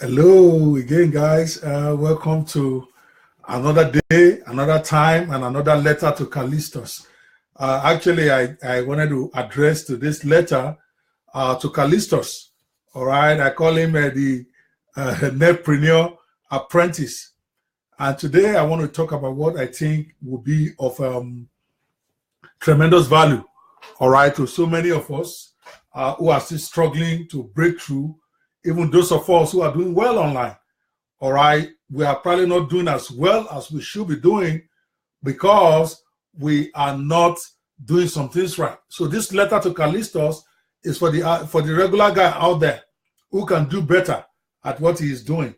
Hello again, guys. Welcome to another day, another time, and another letter to Callistus. Actually, I wanted to address to this letter to Callistus. All right, I call him the netpreneur apprentice. And today I want to talk about what I think will be of tremendous value, all right, to so many of us who are still struggling to break through. Even those of us who are doing well online, all right, we are probably not doing as well as we should be doing because we are not doing some things right. So this letter to Callistus is for the regular guy out there who can do better at what he is doing.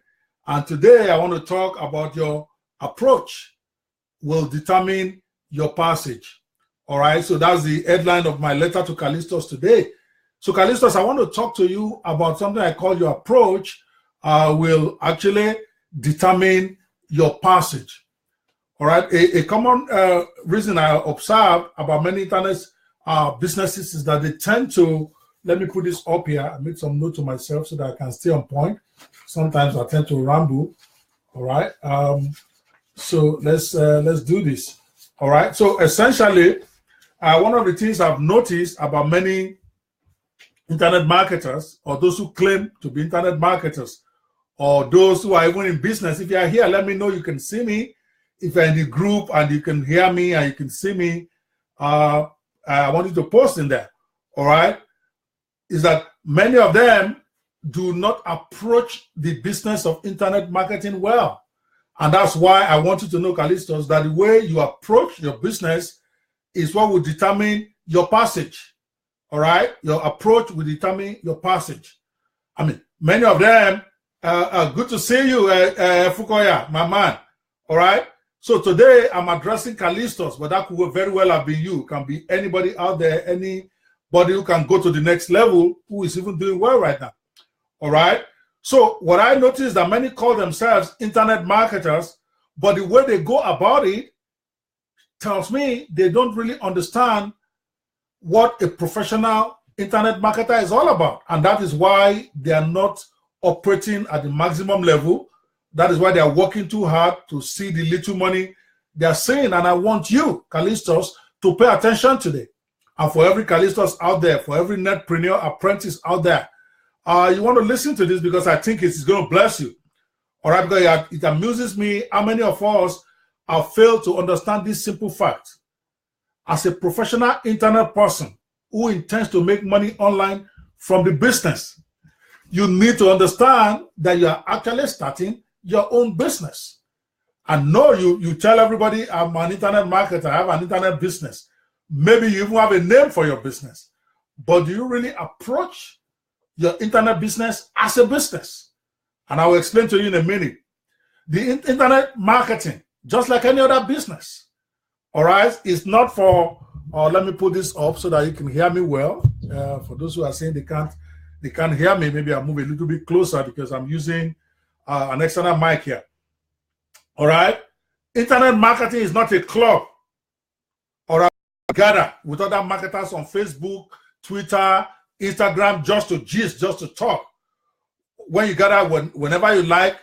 And today I want to talk about your approach will determine your passage. All right, so that's the headline of my letter to Callistus today. So Callistus, I want to talk to you about something I call your approach will actually determine your passage. All right. A common reason I observe about many internet businesses is that they tend to, let me put this up here. I made some note to myself so that I can stay on point. Sometimes I tend to ramble. All right. So let's do this. All right. So essentially, one of the things I've noticed about many internet marketers, or those who claim to be internet marketers, or those who are even in business. If you are here, let me know you can see me. If you're in the group and you can hear me and you can see me, I want you to post in there. All right. Is that many of them do not approach the business of internet marketing well. And that's why I want you to know, Callistus, that the way you approach your business is what will determine your passage. All right, your approach will determine your passage. I mean, many of them are good to see you, Fukoya, my man. All right. So today I'm addressing Callistus, but that could very well have been you. It can be anybody out there, anybody who can go to the next level, who is even doing well right now. All right. So what I noticed is that many call themselves internet marketers, but the way they go about it tells me they don't really understand what a professional internet marketer is all about. And that is why they are not operating at the maximum level. That is why they are working too hard to see the little money they are seeing. And I want you, Callistus, to pay attention today. And for every Callistus out there, for every netpreneur apprentice out there, you want to listen to this because I think it's going to bless you. All right, because it amuses me how many of us have failed to understand this simple fact. As a professional internet person who intends to make money online from the business, you need to understand that you are actually starting your own business. And no, you tell everybody, I'm an internet marketer, I have an internet business. Maybe you even have a name for your business. But do you really approach your internet business as a business? And I will explain to you in a minute. The internet marketing, just like any other business, all right, it's not for, let me put this up so that you can hear me well. For those who are saying they can't hear me, maybe I'll move a little bit closer because I'm using an external mic here. All right. Internet marketing is not a club or a gather with other marketers on Facebook, Twitter, Instagram, just to gist, just to talk. When you gather whenever you like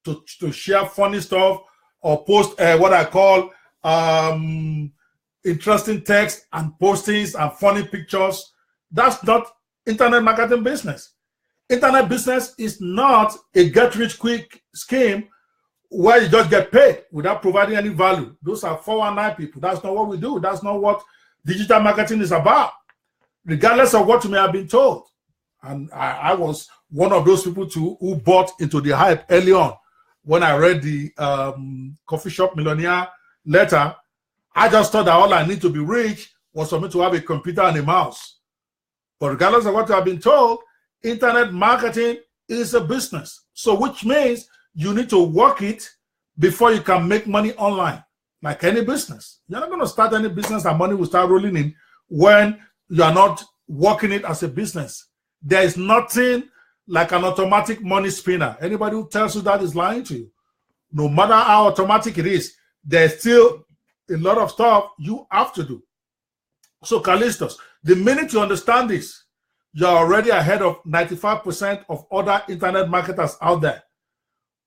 to share funny stuff or post what I call interesting text and postings and funny pictures. That's not internet marketing business. Internet business is not a get-rich-quick scheme where you just get paid without providing any value. Those are 419 people. That's not what we do. That's not what digital marketing is about, regardless of what you may have been told. And I was one of those people too who bought into the hype early on. When I read the Coffee Shop Millionaire letter, I just thought that all I need to be rich was for me to have a computer and a mouse. But regardless of what I've been told, internet marketing is a business. So which means you need to work it before you can make money online, like any business. You're not going to start any business and money will start rolling in when you are not working it as a business. There is nothing like an automatic money spinner. Anybody who tells you that is lying to you. No matter how automatic it is, there's still a lot of stuff you have to do. So Callistus, the minute you understand this, you're already ahead of 95% of other internet marketers out there.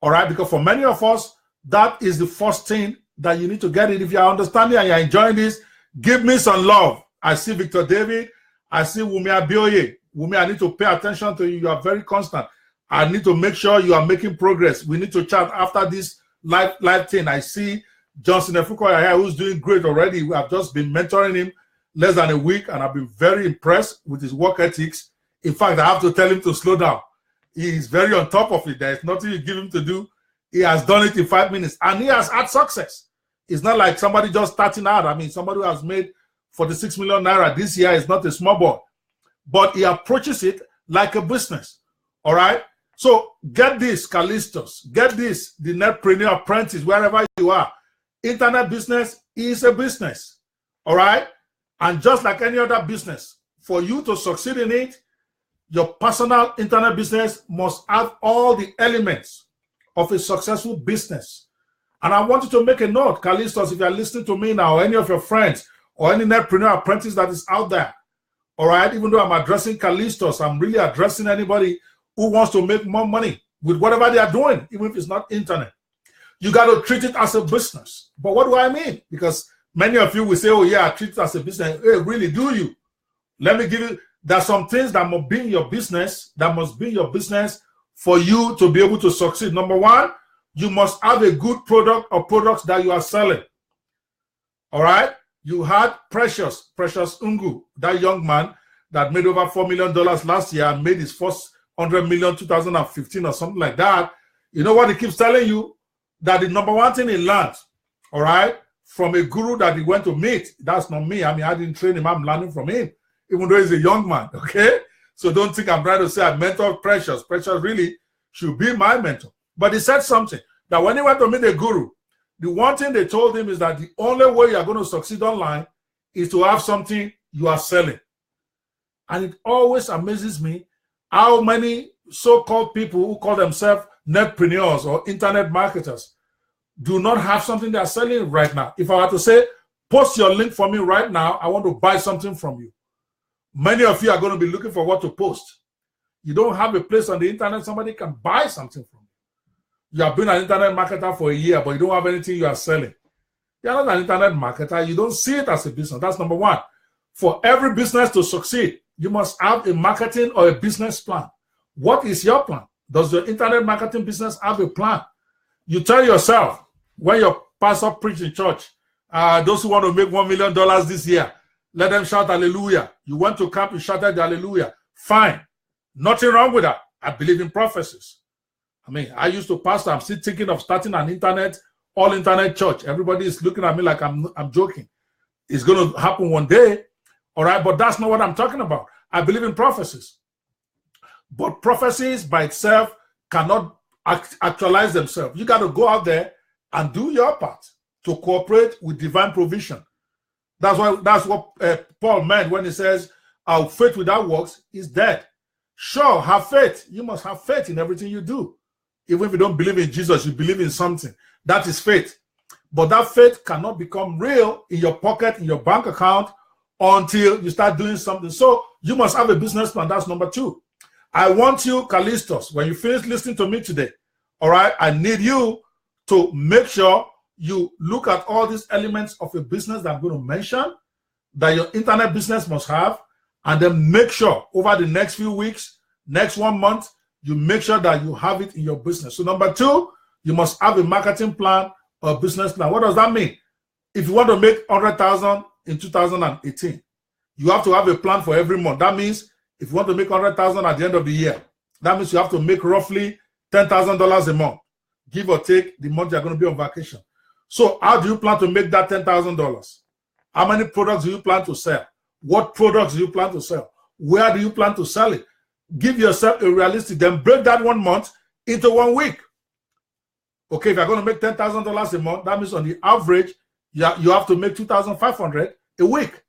All right, because for many of us, that is the first thing that you need to get it. If you are understanding and you're enjoying this, give me some love. I see Victor David. I see Wumi Abioye. Wumi, I need to pay attention to you. You are very constant. I need to make sure you are making progress. We need to chat after this live thing. I see Johnson Efukoya here, who's doing great already. We have just been mentoring him less than a week, and I've been very impressed with his work ethics. In fact, I have to tell him to slow down. He is very on top of it. There is nothing you give him to do. He has done it in 5 minutes, and he has had success. It's not like somebody just starting out. I mean, somebody who has made 46 million naira this year is not a small boy, but he approaches it like a business. All right. So get this, Callistus. Get this, the Netpreneur Apprentice, wherever you are. Internet business is a business. All right. And just like any other business, for you to succeed in it, your personal internet business must have all the elements of a successful business. And I want you to make a note, Callistus, if you're listening to me now, or any of your friends, or any Netpreneur Apprentice that is out there. All right, even though I'm addressing Callistus, I'm really addressing anybody who wants to make more money with whatever they are doing, even if it's not internet. You got to treat it as a business. But what do I mean? Because many of you will say, oh yeah, I treat it as a business. Hey, really, do you? Let me give you, there's some things that must be in your business, for you to be able to succeed. Number one, you must have a good product or products that you are selling. All right? You had Precious Ungu, that young man that made over $4 million last year and made his first 100 million 2015 or something like that. You know what he keeps telling you? That the number one thing he learned, all right, from a guru that he went to meet. That's not me. I mean, I didn't train him. I'm learning from him, even though he's a young man, okay? So don't think I'm trying to say I mentored Precious. Precious really should be my mentor. But he said something, that when he went to meet a guru, the one thing they told him is that the only way you're going to succeed online is to have something you are selling. And it always amazes me how many so-called people who call themselves netpreneurs or internet marketers do not have something they're selling right now. If I were to say, post your link for me right now, I want to buy something from you. Many of you are going to be looking for what to post. You don't have a place on the internet somebody can buy something from you. You have been an internet marketer for a year, but you don't have anything you are selling. You're not an internet marketer. You don't see it as a business. That's number one. For every business to succeed, you must have a marketing or a business plan. What is your plan? Does your internet marketing business have a plan? You tell yourself, when your pastor preach in church, those who want to make $1 million this year, let them shout hallelujah. You went to camp, you shouted hallelujah. Fine. Nothing wrong with that. I believe in prophecies. I mean, I used to pastor. I'm still thinking of starting an all internet church. Everybody is looking at me like I'm joking. It's going to happen one day. All right. But that's not what I'm talking about. I believe in prophecies. But prophecies by itself cannot actualize themselves. You got to go out there and do your part to cooperate with divine provision. That's what Paul meant when he says, our faith without works is dead. Sure, have faith. You must have faith in everything you do. Even if you don't believe in Jesus, you believe in something. That is faith. But that faith cannot become real in your pocket, in your bank account, until you start doing something. So you must have a business plan. That's number two. I want you, Callistus, when you finish listening to me today, all right, I need you to make sure you look at all these elements of a business that I'm going to mention, that your internet business must have, and then make sure over the next few weeks, next 1 month, you make sure that you have it in your business. So number two, you must have a marketing plan or a business plan. What does that mean? If you want to make 100,000 in 2018, you have to have a plan for every month. That means if you want to make 100,000 at the end of the year, that means you have to make roughly $10,000 a month, give or take the month you're going to be on vacation. So how do you plan to make that $10,000? How many products do you plan to sell? What products do you plan to sell? Where do you plan to sell it? Give yourself a realistic, then break that 1 month into 1 week. Okay, if you're going to make $10,000 a month, that means on the average, you have to make $2,500 a week.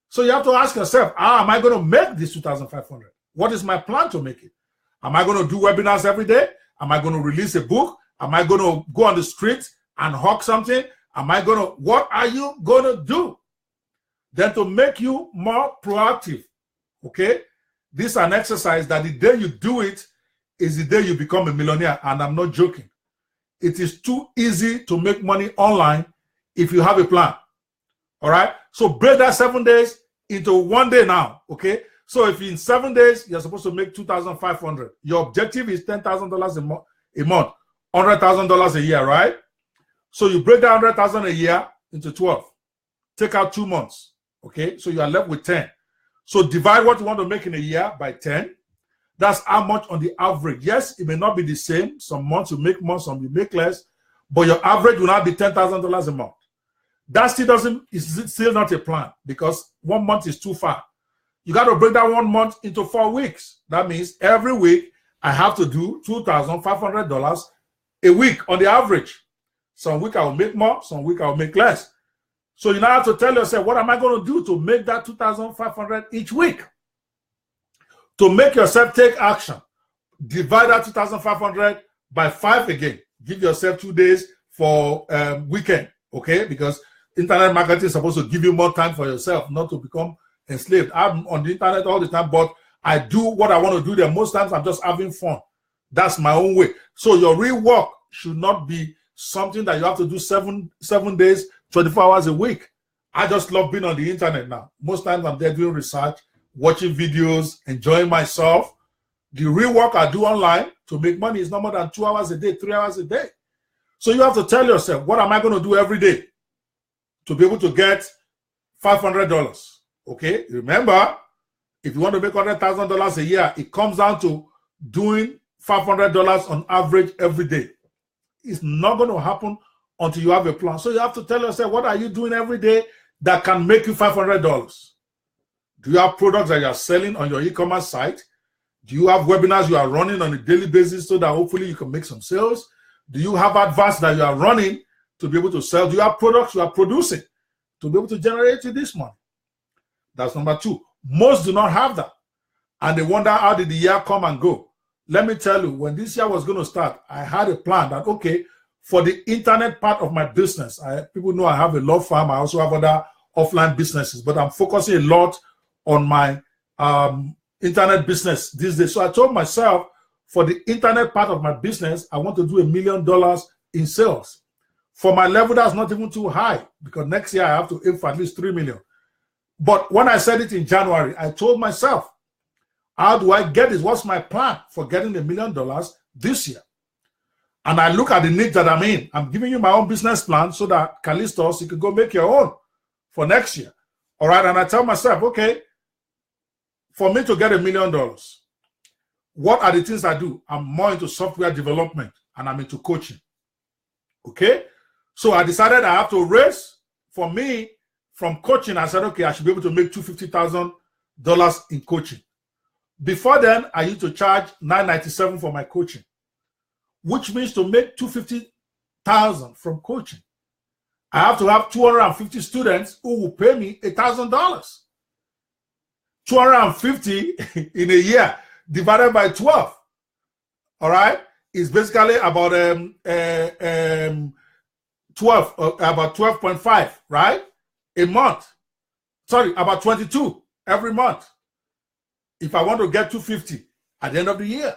So you have to ask yourself, how am I going to make this $2,500? What is my plan to make it? Am I going to do webinars every day? Am I going to release a book? Am I going to go on the street and hawk something? What are you going to do? Then to make you more proactive, okay? This is an exercise that the day you do it is the day you become a millionaire, and I'm not joking. It is too easy to make money online if you have a plan. All right. So break that 7 days into 1 day now. Okay. So if in 7 days you're supposed to make $2,500, your objective is $10,000 a month, $100,000 a year, right? So you break that 100,000 a year into 12. Take out 2 months. Okay. So you are left with 10. So divide what you want to make in a year by 10. That's how much on the average. Yes, it may not be the same. Some months you make more, some you make less, but your average will not be $10,000 a month. That still is still not a plan, because 1 month is too far. You got to break that 1 month into 4 weeks. That means every week I have to do $2,500 a week on the average. Some week I will make more, some week I will make less. So you now have to tell yourself, what am I going to do to make that $2,500 each week? To make yourself take action, divide that $2,500 by 5 again. Give yourself 2 days for weekend, okay? Because internet marketing is supposed to give you more time for yourself, not to become enslaved. I'm on the internet all the time, but I do what I want to do there. Most times I'm just having fun. That's my own way. So your real work should not be something that you have to do seven days, 24 hours a week. I just love being on the internet now. Most times I'm there doing research, watching videos, enjoying myself. The real work I do online to make money is no more than 2 hours a day, 3 hours a day. So you have to tell yourself, what am I going to do every day to be able to get $500? Okay, remember, if you want to make $100,000 a year, it comes down to doing $500 on average every day. It's not going to happen until you have a plan. So you have to tell yourself, what are you doing every day that can make you $500? Do you have products that you are selling on your e-commerce site? Do you have webinars you are running on a daily basis so that hopefully you can make some sales? Do you have adverts that you are running to be able to sell? Do you have products you are producing to be able to generate you this money? That's number 2. Most do not have that. And they wonder, how did the year come and go? Let me tell you, when this year was going to start, I had a plan that, okay, for the internet part of my business, people know I have a law firm. I also have other offline businesses, but I'm focusing a lot on my internet business these days. So I told myself, for the internet part of my business, I want to do $1 million in sales. For my level, that's not even too high, because next year I have to aim for at least 3 million. But when I said it in January, I told myself, how do I get this? What's my plan for getting $1 million this year? And I look at the niche that I'm in. I'm giving you my own business plan so that, Callistos, you can go make your own for next year. All right. And I tell myself, okay, for me to get $1 million, what are the things I do? I'm more into software development and I'm into coaching. Okay. So I decided I have to raise. For me, from coaching, I said, okay, I should be able to make $250,000 in coaching. Before then, I used to charge $997 for my coaching, which means to make $250,000 from coaching, I have to have 250 students who will pay me $1,000. 250 in a year divided by 12. All right, is basically about 12.5, right? A month. Sorry, about 22 every month. If I want to get 250 at the end of the year.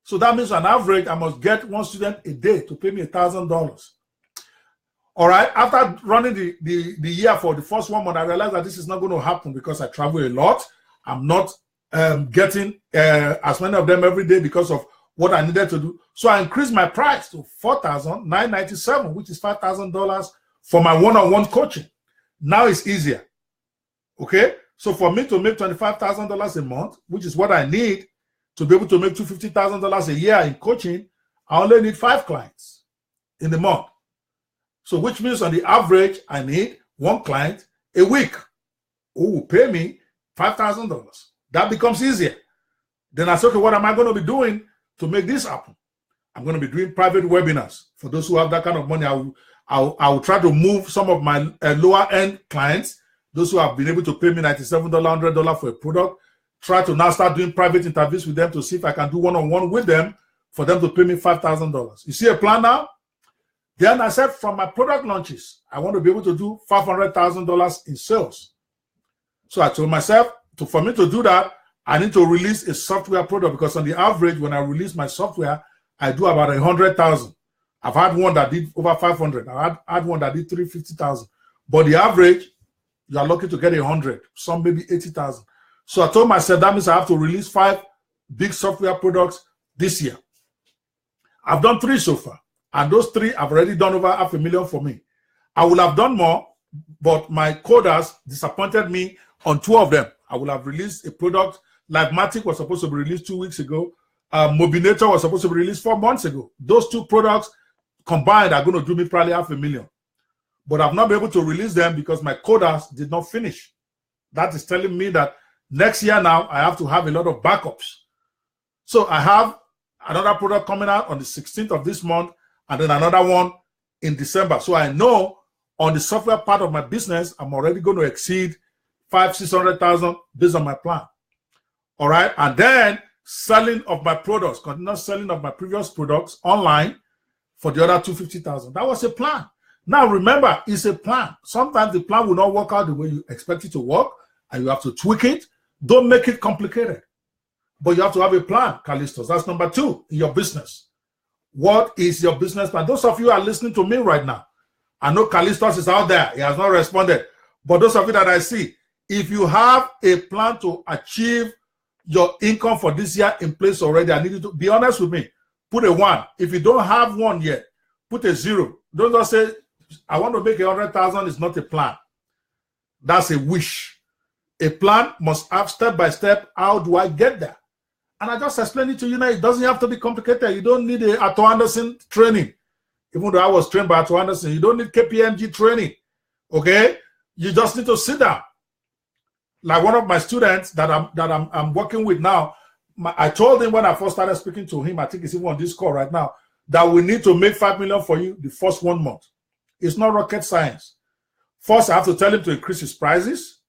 So that means on average, I must get one student a day to pay me $1,000. All right. After running the year for the first 1 month, I realized that this is not going to happen because I travel a lot. I'm not getting as many of them every day because of what I needed to do. So I increased my price to $4,997, which is $5,000 for my one-on-one coaching. Now it's easier. Okay. So for me to make $25,000 a month, which is what I need to be able to make $250,000 a year in coaching, I only need 5 clients in the month. So which means on the average, I need 1 client a week who will pay me $5,000. That becomes easier. Then I said, okay, what am I going to be doing to make this happen? I'm going to be doing private webinars. For those who have that kind of money, I will try to move some of my lower end clients, those who have been able to pay me $97, $100 for a product, try to now start doing private interviews with them to see if I can do one-on-one with them for them to pay me $5,000. You see a plan now? Then I said, from my product launches, I want to be able to do $500,000 in sales. So I told myself, for me to do that, I need to release a software product, because on the average, when I release my software, I do about $100,000. I've had one that did over 500. I had one that did 350,000. But the average, you are lucky to get 100, some maybe 80,000. So I told myself that means I have to release 5 big software products this year. I've done 3 so far, and those 3 have already done over $500,000 for me. I would have done more, but my coders disappointed me on 2 of them. I would have released a product like Matic was supposed to be released 2 weeks ago. Mobinator was supposed to be released 4 months ago. Those 2 products combined are going to do me probably $500,000. But I've not been able to release them because my coders did not finish. That is telling me that next year now, I have to have a lot of backups. So I have another product coming out on the 16th of this month, and then another one in December. So I know on the software part of my business, I'm already going to exceed 500,000-600,000 based on my plan. All right. And then selling of my products, continuous selling of my previous products online for the other 250,000. That was a plan. Now, remember, it's a plan. Sometimes the plan will not work out the way you expect it to work, and you have to tweak it. Don't make it complicated. But you have to have a plan, Callistos. That's number 2 in your business. What is your business plan? Those of you who are listening to me right now, I know Callistos is out there. He has not responded. But those of you that I see, if you have a plan to achieve your income for this year in place already, I need you to be honest with me. Put a 1. If you don't have one yet, put a 0. Don't just say, I want to make 100,000 is not a plan. That's a wish. A plan must have step by step. How do I get there? And I just explained it to you now. It doesn't have to be complicated. You don't need a Arthur Anderson training. Even though I was trained by Arthur Anderson, you don't need KPMG training. Okay? You just need to sit down. Like one of my students that I'm working with now, I told him when I first started speaking to him, I think he's even on this call right now, that we need to make 5 million for you the first 1 month. It's not rocket science. First, I have to tell him to increase his prices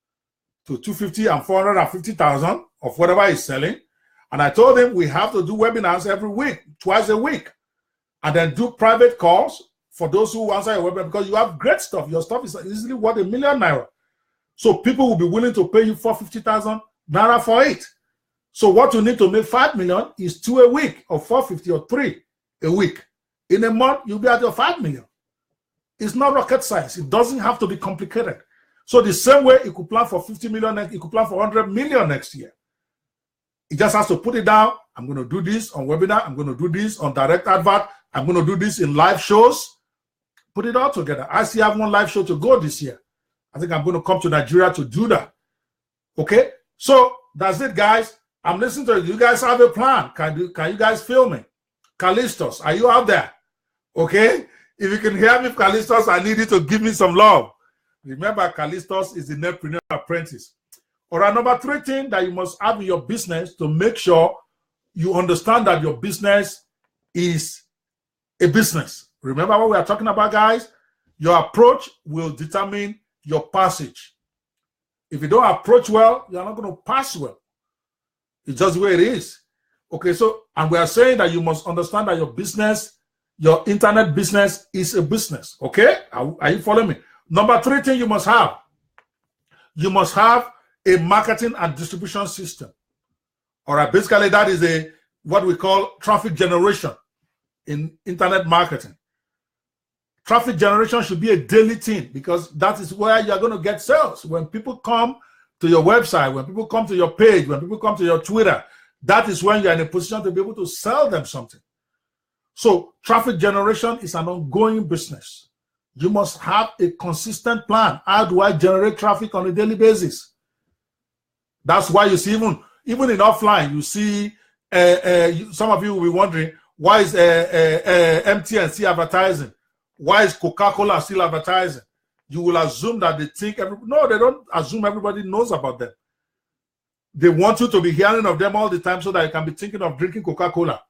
to 250 and 450,000 of whatever he's selling. And I told him we have to do webinars every week, twice a week, and then do private calls for those who answer your webinar, because you have great stuff. Your stuff is easily worth ₦1 million. So people will be willing to pay you 450,000 naira for it. So what you need to make 5 million is 2 a week, or 450 or 3 a week. In a month, you'll be at your 5 million. It's not rocket science. It doesn't have to be complicated. So the same way you could plan for 50 million, you could plan for 100 million next year. It just has to put it down. I'm going to do this on webinar. I'm going to do this on direct advert. I'm going to do this in live shows. Put it all together. I still have 1 live show to go this year. I think I'm going to come to Nigeria to do that. Okay? So that's it, guys. I'm listening to you. You guys have a plan. Can you guys feel me? Callistos, are you out there? Okay? If you can hear me, Callistos, I need you to give me some love. Remember, Callistos is the Netpreneur Apprentice. All right, number 3 thing that you must have in your business to make sure you understand that your business is a business. Remember what we are talking about, guys? Your approach will determine your passage. If you don't approach well, you're not going to pass well. It's just the way it is. Okay, so, and we are saying that you must understand that your business, your internet business is a business. Okay? Are you following me? Number 3 thing you must have a marketing and distribution system. All right, basically that is what we call traffic generation in internet marketing. Traffic generation should be a daily thing, because that is where you're going to get sales. When people come to your website, when people come to your page, when people come to your Twitter, that is when you're in a position to be able to sell them something. So traffic generation is an ongoing business. You must have a consistent plan. How do I generate traffic on a daily basis? That's why you see, even in offline, you see, some of you will be wondering, why is MTN still advertising? Why is Coca-Cola still advertising? You will assume that they think no, they don't assume everybody knows about them. They want you to be hearing of them all the time so that you can be thinking of drinking Coca-Cola.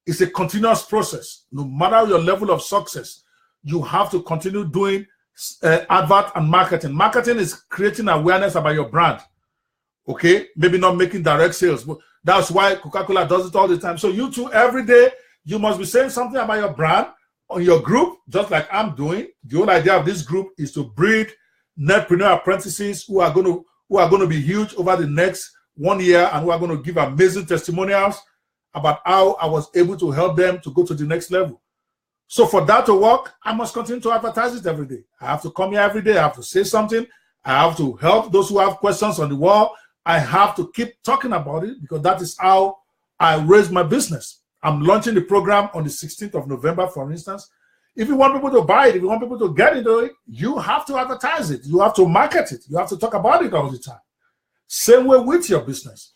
It's a continuous process. No matter your level of success, you have to continue doing advert and marketing. Marketing is creating awareness about your brand. Okay, maybe not making direct sales, but that's why Coca-Cola does it all the time. So you too, every day, you must be saying something about your brand on your group, just like I'm doing. The whole idea of this group is to breed Netpreneur apprentices who are going to be huge over the next 1 year, and who are going to give amazing testimonials about how I was able to help them to go to the next level. So for that to work, I must continue to advertise it every day. I have to come here every day. I have to say something. I have to help those who have questions on the wall. I have to keep talking about it because that is how I raise my business. I'm launching the program on the 16th of November, for instance. If you want people to buy it, if you want people to get into it, you have to advertise it. You have to market it. You have to talk about it all the time. Same way with your business.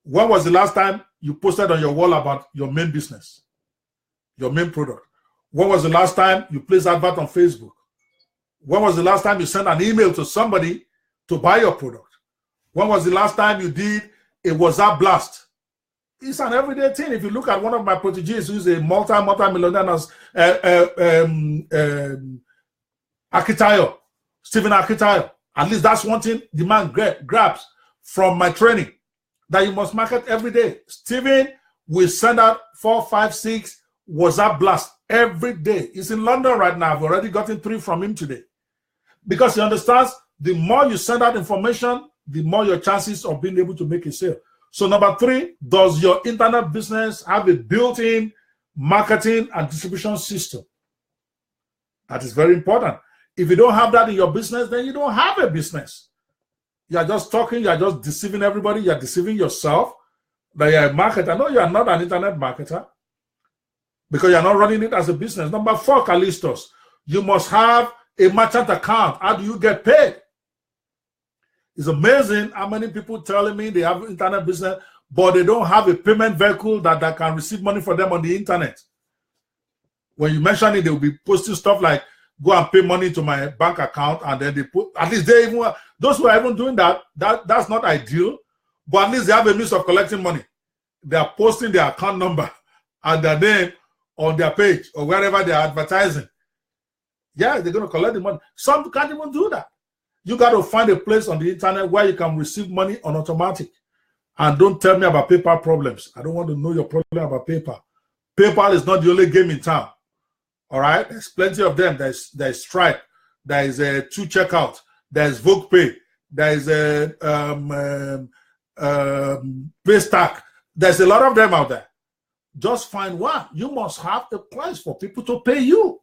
When was the last time you posted on your wall about your main business, your main product? When was the last time you placed advert on Facebook? When was the last time you sent an email to somebody to buy your product? When was the last time you did a WhatsApp blast? It's an everyday thing. If you look at one of my proteges who's a multi-millionaire, Akitayo, Stephen Akitayo, at least that's one thing the man grabs from my training, that you must market every day. Stephen will send out 4, 5, 6 WhatsApp blasts every day. He's in London right now. I've already gotten 3 from him today. Because he understands the more you send out information, the more your chances of being able to make a sale. So number 3, does your internet business have a built-in marketing and distribution system? That is very important. If you don't have that in your business, then you don't have a business. You are just talking, you are just deceiving everybody, you are deceiving yourself that you are a marketer. No, you are not an internet marketer because you are not running it as a business. Number 4, Callistos, you must have a merchant account. How do you get paid? It's amazing how many people telling me they have internet business, but they don't have a payment vehicle that can receive money for them on the internet. When you mention it, they will be posting stuff like, go and pay money to my bank account, and then they put, at least they even, those who are even doing that's not ideal, but at least they have a means of collecting money. They are posting their account number and their name on their page or wherever they are advertising. Yeah, they're going to collect the money. Some can't even do that. You got to find a place on the internet where you can receive money on automatic. And don't tell me about PayPal problems. I don't want to know your problem about PayPal. PayPal is not the only game in town. All right? There's plenty of them. There's Stripe. There is a 2Checkout. There's VoguePay. There's a Paystack. There's a lot of them out there. Just find one. You must have a place for people to pay you.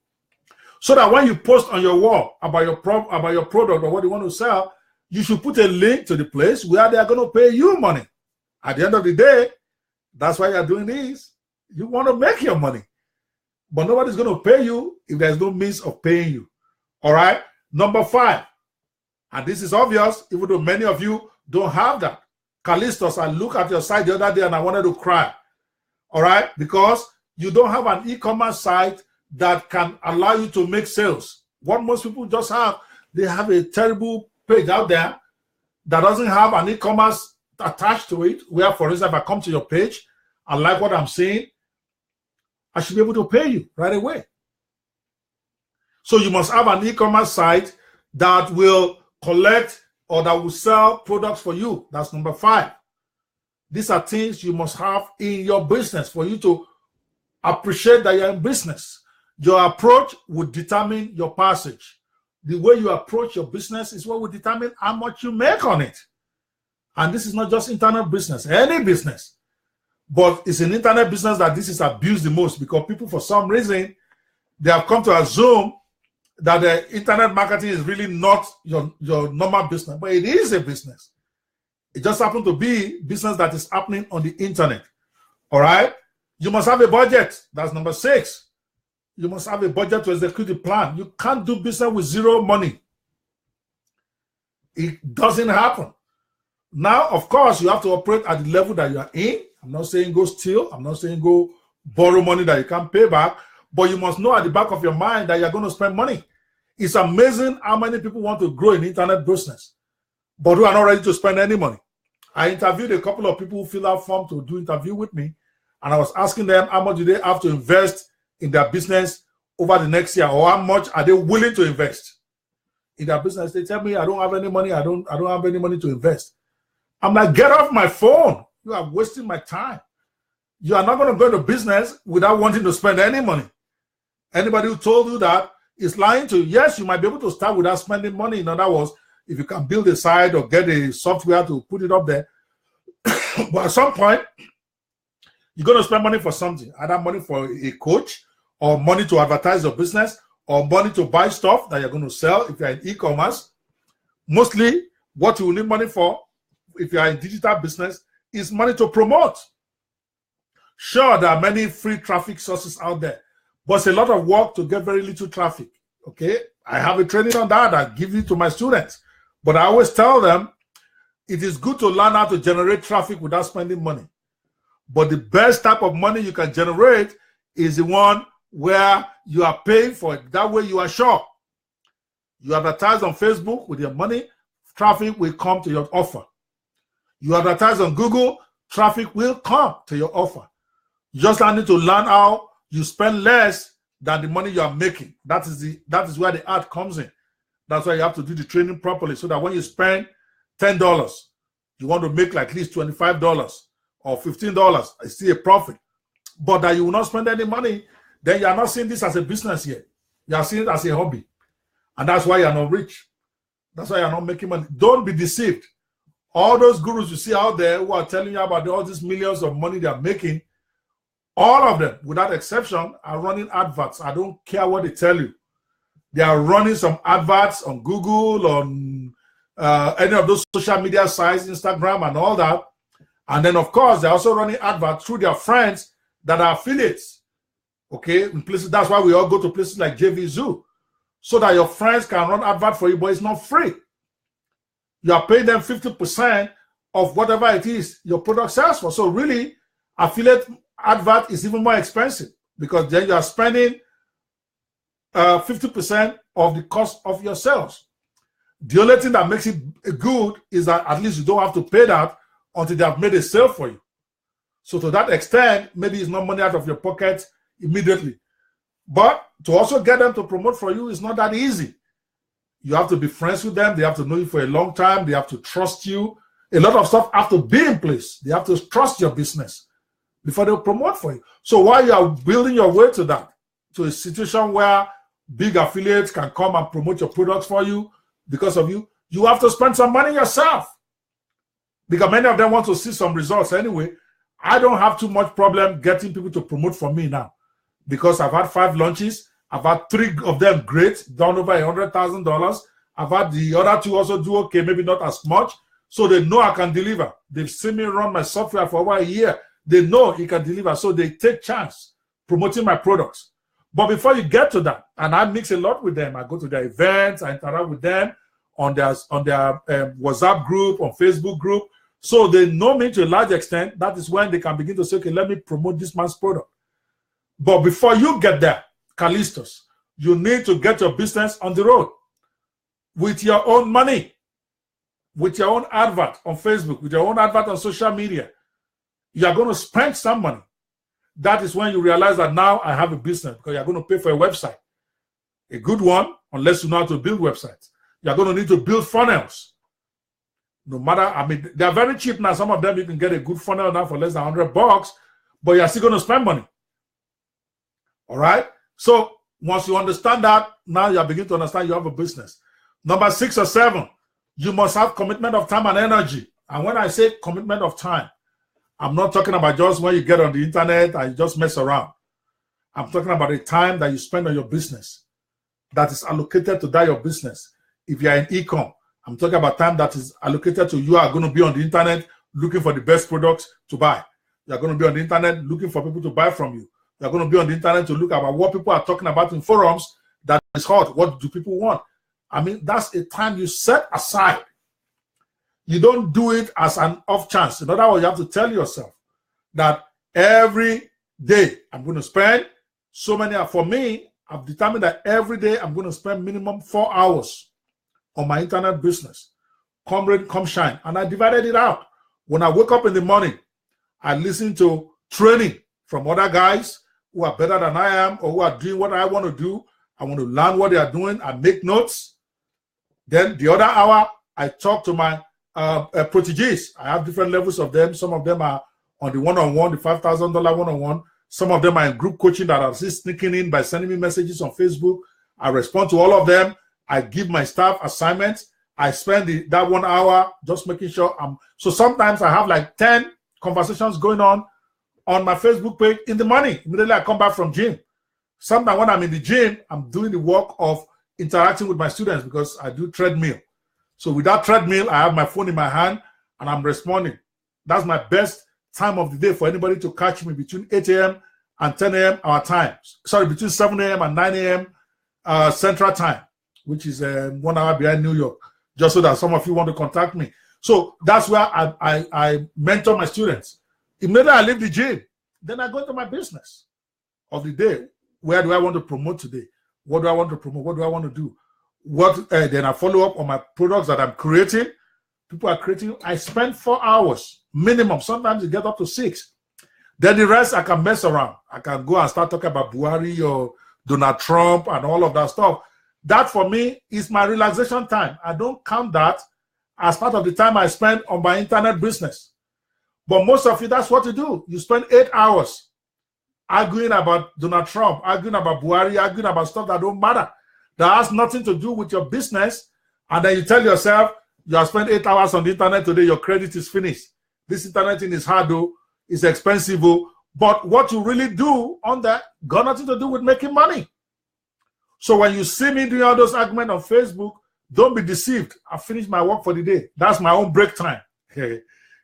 So that when you post on your wall about your product or what you want to sell, you should put a link to the place where they are going to pay you money. At the end of the day, that's why you're doing this. You want to make your money. But nobody's going to pay you if there's no means of paying you. All right? Number 5, and this is obvious, even though many of you don't have that. Callistos, I looked at your site the other day and I wanted to cry. All right? Because you don't have an e-commerce site that can allow you to make sales. What most people just have, they have a terrible page out there that doesn't have an e-commerce attached to it, where, for instance, if I come to your page, I like what I'm seeing, I should be able to pay you right away. So you must have an e-commerce site that will collect or that will sell products for you. That's number 5. These are things you must have in your business for you to appreciate that you're in business. Your approach will determine your passage. The way you approach your business is what will determine how much you make on it. And this is not just internet business, any business. But it's an internet business that this is abused the most, because people, for some reason, they have come to assume that the internet marketing is really not your normal business, but it is a business. It just happens to be business that is happening on the internet. All right? You must have a budget. That's number 6. You must have a budget to execute the plan. You can't do business with zero money. It doesn't happen. Now, of course, you have to operate at the level that you are in. I'm not saying go steal. I'm not saying go borrow money that you can't pay back. But you must know at the back of your mind that you're going to spend money. It's amazing how many people want to grow in internet business, but who are not ready to spend any money. I interviewed a couple of people who filled out form to do interview with me, and I was asking them how much do they have to invest in their business over the next year, or how much are they willing to invest in their business. They tell me, I don't have any money. I don't have any money to invest. I'm like, get off my phone. You are wasting my time. You are not going to go into business without wanting to spend any money. Anybody who told you that is lying to you. Yes, you might be able to start without spending money. In other words, if you can build a site or get a software to put it up there. But at some point, you're going to spend money for something, either money for a coach, or money to advertise your business, or money to buy stuff that you're going to sell if you're in e-commerce. Mostly what you will need money for if you are in digital business is money to promote. Sure, there are many free traffic sources out there, but it's a lot of work to get very little traffic. Okay, I have a training on that. I give it to my students, but I always tell them it is good to learn how to generate traffic without spending money. But the best type of money you can generate is the one where you are paying for it. That way you are sure. You advertise on Facebook with your money, traffic will come to your offer. You advertise on Google, traffic will come to your offer. You just need to learn how you spend less than the money you are making. That is where the art comes in. That's why you have to do the training properly, so that when you spend $10, you want to make like at least $25 or $15. It's still a profit. But that you will not spend any money, then you are not seeing this as a business yet. You are seeing it as a hobby. And that's why you are not rich. That's why you are not making money. Don't be deceived. All those gurus you see out there who are telling you about all these millions of money they are making, all of them, without exception, are running adverts. I don't care what they tell you. They are running some adverts on Google, on any of those social media sites, Instagram and all that. And then, of course, they're also running adverts through their friends that are affiliates. Okay, in places, that's why we all go to places like JV Zoo, so that your friends can run advert for you, but it's not free. You are paying them 50% of whatever it is your product sells for. So really, affiliate advert is even more expensive, because then you are spending 50% of the cost of your sales. The only thing that makes it good is that at least you don't have to pay that until they have made a sale for you. So to that extent, maybe it's not money out of your pocket immediately. But to also get them to promote for you is not that easy. You have to be friends with them. They have to know you for a long time. They have to trust you. A lot of stuff have to be in place. They have to trust your business before they'll promote for you. So while you are building your way to that, to a situation where big affiliates can come and promote your products for you because of you, you have to spend some money yourself. Because many of them want to see some results anyway. I don't have too much problem getting people to promote for me now, because I've had 5 launches. I've had 3 of them great, done over $100,000. I've had the other 2 also do okay, maybe not as much. So they know I can deliver. They've seen me run my software for over a year. They know it can deliver. So they take chance promoting my products. But before you get to that, and I mix a lot with them, I go to their events, I interact with them on their WhatsApp group, on Facebook group. So they know me to a large extent. That is when they can begin to say, okay, let me promote this man's product. But before you get there, Callistos, you need to get your business on the road with your own money, with your own advert on Facebook, with your own advert on social media. You are going to spend some money. That is when you realize that now I have a business, because you're going to pay for a website, a good one, unless you know how to build websites. You're going to need to build funnels. No matter, I mean, they're very cheap now. Some of them you can get a good funnel now for less than $100, but you're still going to spend money. All right. So once you understand that, now you begin to understand you have a business. Number 6 or 7, you must have commitment of time and energy. And when I say commitment of time, I'm not talking about just when you get on the internet and you just mess around. I'm talking about the time that you spend on your business that is allocated to that your business. If you are in e-com, I'm talking about time that is allocated to you are going to be on the internet looking for the best products to buy. You're going to be on the internet looking for people to buy from you. You're going to be on the internet to look about what people are talking about in forums that is hot. What do people want? I mean, that's a time you set aside. You don't do it as an off chance. In other words, you have to tell yourself that every day I'm going to spend so many. For me, I've determined that every day I'm going to spend minimum 4 hours on my internet business. Come rain, come shine. And I divided it out. When I wake up in the morning, I listen to training from other guys who are better than I am, or who are doing what I want to do. I want to learn what they are doing. I make notes. Then the other hour, I talk to my proteges. I have different levels of them. Some of them are on the one-on-one, the $5,000 one-on-one. Some of them are in group coaching that are just sneaking in by sending me messages on Facebook. I respond to all of them. I give my staff assignments. I spend that 1 hour just making sure so sometimes I have like 10 conversations going on my Facebook page in the morning. Immediately I come back from gym. Sometimes when I'm in the gym, I'm doing the work of interacting with my students because I do treadmill. So with that treadmill, I have my phone in my hand and I'm responding. That's my best time of the day for anybody to catch me between 8 a.m. and 10 a.m. our time. Sorry, between 7 a.m. and 9 a.m. Central time, which is 1 hour behind New York, just so that some of you want to contact me. So that's where I mentor my students. Immediately I leave the gym, then I go into my business of the day. Where do I want to promote today? What do I want to promote? What do I want to do? Then I follow up on my products that I'm creating. People are creating. I spend 4 hours minimum. Sometimes you get up to 6. Then the rest I can mess around. I can go and start talking about Buhari or Donald Trump and all of that stuff. That for me is my relaxation time. I don't count that as part of the time I spend on my internet business. But most of you, that's what you do. You spend 8 hours arguing about Donald Trump, arguing about Buhari, arguing about stuff that don't matter, that has nothing to do with your business. And then you tell yourself, you have spent 8 hours on the internet today, your credit is finished. This internet thing is hard, though, it's expensive, but what you really do on that got nothing to do with making money. So when you see me doing all those arguments on Facebook, don't be deceived. I finished my work for the day. That's my own break time.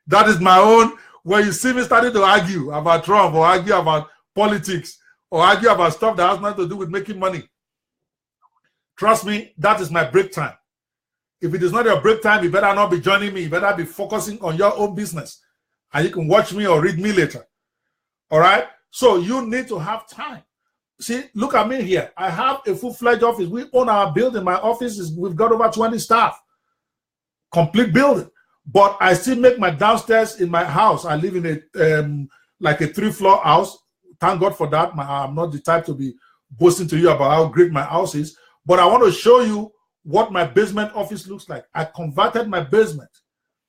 That is my own. When you see me starting to argue about Trump or argue about politics or argue about stuff that has nothing to do with making money, trust me, that is my break time. If it is not your break time, you better not be joining me. You better be focusing on your own business. And you can watch me or read me later. All right? So you need to have time. See, look at me here. I have a full-fledged office. We own our building. My office we've got over 20 staff. Complete building. But I still make my downstairs in my house. I live in a like a 3-floor house. Thank God for that. I'm not the type to be boasting to you about how great my house is. But I want to show you what my basement office looks like. I converted my basement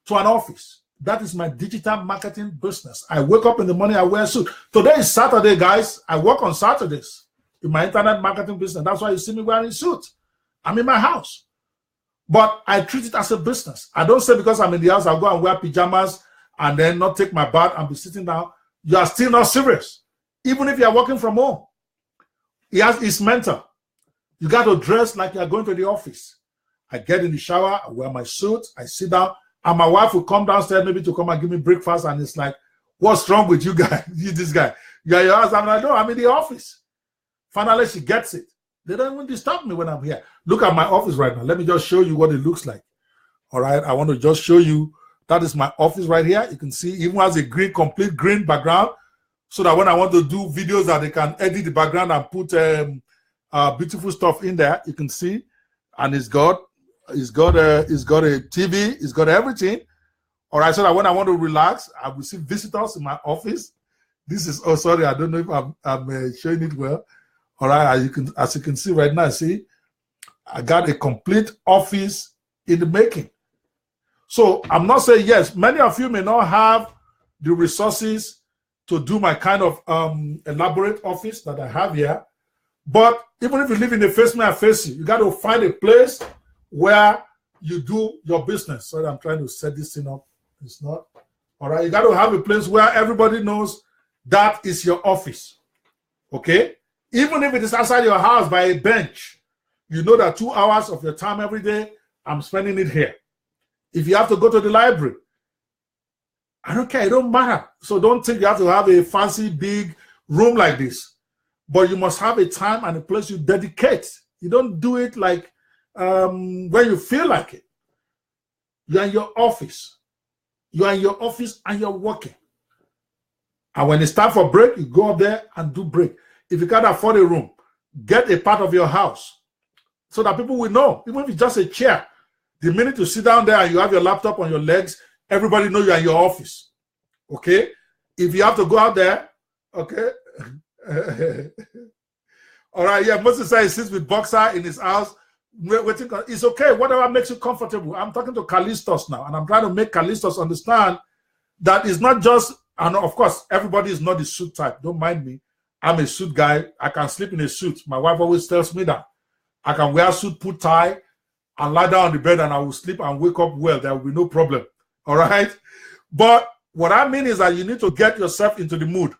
to an office. That is my digital marketing business. I wake up in the morning, I wear a suit. Today is Saturday, guys. I work on Saturdays in my internet marketing business. That's why you see me wearing a suit. I'm in my house. But I treat it as a business. I don't say because I'm in the house, I'll go and wear pajamas and then not take my bath and be sitting down. You are still not serious. Even if you are working from home. It's mental. You got to dress like you're going to the office. I get in the shower, I wear my suit, I sit down, and my wife will come downstairs maybe to come and give me breakfast, and it's like, what's wrong with you guys? This guy. You're your house. I'm like, no, I'm in the office. Finally, she gets it. They don't even disturb me when I'm here. Look at my office right now. Let me just show you what it looks like. All right, I want to just show you. That is my office right here. You can see it even has a complete green background, so that when I want to do videos that they can edit the background and put beautiful stuff in there, you can see. And it's got a TV, it's got everything. All right, so that when I want to relax, I will see visitors in my office. This is, oh, sorry, I don't know if I'm showing it well. All right, as you can see right now, see, I got a complete office in the making. So I'm not saying, yes, many of you may not have the resources to do my kind of elaborate office that I have here. But even if you live in the face me, I face you got to find a place where you do your business. Sorry, I'm trying to set this thing up. It's not. All right, you got to have a place where everybody knows that is your office. Okay? Even if it is outside your house by a bench, you know that 2 hours of your time every day, I'm spending it here. If you have to go to the library, I don't care, it don't matter. So don't think you have to have a fancy big room like this. But you must have a time and a place you dedicate. You don't do it like when you feel like it. You're in your office. You're in your office and you're working. And when it's time for break, you go up there and do break. If you can't afford a room, get a part of your house so that people will know, even if it's just a chair. The minute you sit down there and you have your laptop on your legs, everybody knows you're in your office. Okay? If you have to go out there, okay? All right, yeah, Moses said he sits with Boxer in his house. Waiting. It's okay, whatever makes you comfortable. I'm talking to Callistos now, and I'm trying to make Callistos understand that it's not just, and of course, everybody is not the suit type. Don't mind me. I'm a suit guy. I can sleep in a suit. My wife always tells me that. I can wear a suit, put tie, and lie down on the bed, and I will sleep and wake up well. There will be no problem. All right? But what I mean is that you need to get yourself into the mood.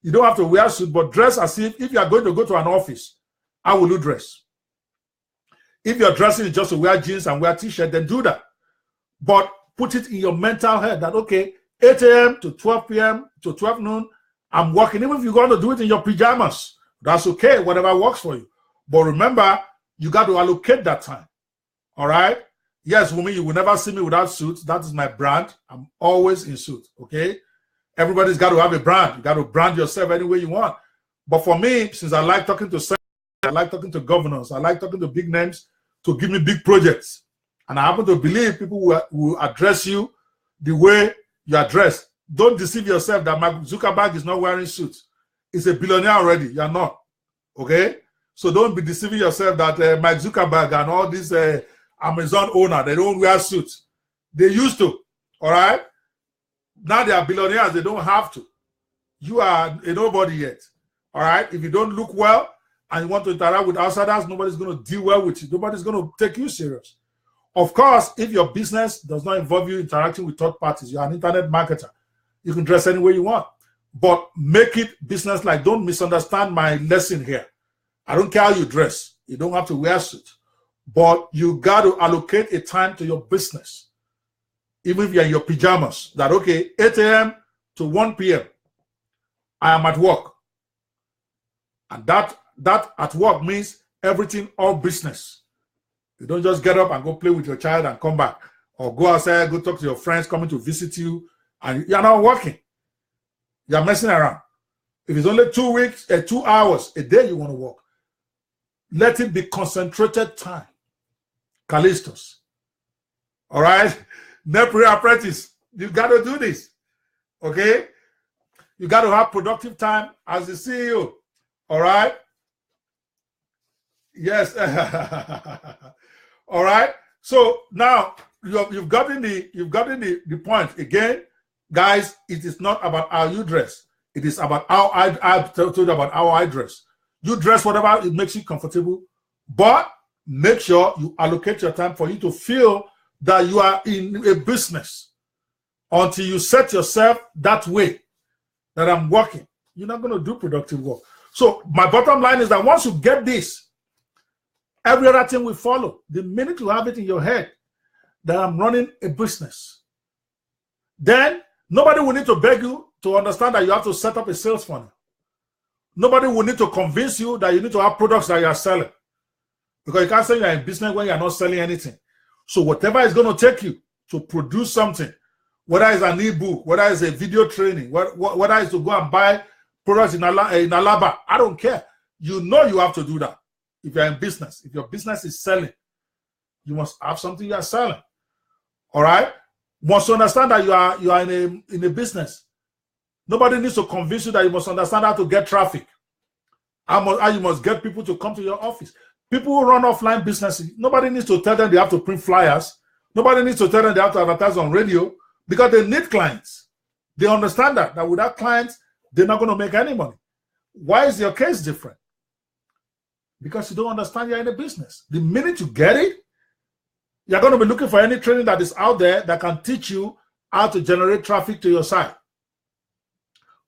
You don't have to wear a suit, but dress as if you are going to go to an office. How will you dress? If you're dressing just to wear jeans and wear t-shirt, then do that. But put it in your mental head that, okay, 8 a.m. to 12 p.m. to 12 noon, I'm working. Even if you're going to do it in your pajamas, that's okay, whatever works for you. But remember, you got to allocate that time. All right? Yes, women, you will never see me without suits. That is my brand. I'm always in suit, okay? Everybody's got to have a brand. You got to brand yourself any way you want. But for me, since I like talking to senators, I like talking to governors, I like talking to big names to give me big projects. And I happen to believe people will address you the way you address. Don't deceive yourself that Mark Zuckerberg is not wearing suits. He's a billionaire already. You're not, okay? So don't be deceiving yourself that Mark Zuckerberg and all these Amazon owner, they don't wear suits. They used to, all right? Now they are billionaires, they don't have to. You are a nobody yet, all right? If you don't look well and you want to interact with outsiders, nobody's going to deal well with you. Nobody's going to take you serious. Of course, if your business does not involve you interacting with third parties, you're an internet marketer, you can dress any way you want. But make it business-like. Don't misunderstand my lesson here. I don't care how you dress. You don't have to wear a suit. But you got to allocate a time to your business. Even if you're in your pajamas, that, okay, 8 a.m. to 1 p.m., I am at work. And that at work means everything, all business. You don't just get up and go play with your child and come back. Or go outside, go talk to your friends coming to visit you, and you're not working. You're messing around. If it's only 2 weeks, 2 hours a day you want to work, let it be concentrated time. Callistos. All right? Nepri apprentice, you got to do this. Okay? You got to have productive time as the CEO. All right? Yes. All right? So now you've gotten the point. Again, guys, it is not about how you dress. It is about how I've told you about how I dress. You dress whatever it makes you comfortable, but make sure you allocate your time for you to feel that you are in a business. Until you set yourself that way, that I'm working, you're not going to do productive work. So my bottom line is that once you get this, every other thing will follow. The minute you have it in your head that I'm running a business, then nobody will need to beg you to understand that you have to set up a sales funnel. Nobody will need to convince you that you need to have products that you are selling. Because you can't say you're in business when you're not selling anything. So whatever is going to take you to produce something, whether it's an ebook, whether it's a video training, whether it's to go and buy products in Alaba, I don't care. You know you have to do that. If you're in business, if your business is selling, you must have something you are selling. All right? Once you understand that you are in a business, nobody needs to convince you that you must understand how to get traffic. How you must get people to come to your office. People who run offline businesses, nobody needs to tell them they have to print flyers. Nobody needs to tell them they have to advertise on radio because they need clients. They understand that without clients, they're not going to make any money. Why is your case different? Because you don't understand you're in a business. The minute you get it, you're going to be looking for any training that is out there that can teach you how to generate traffic to your site.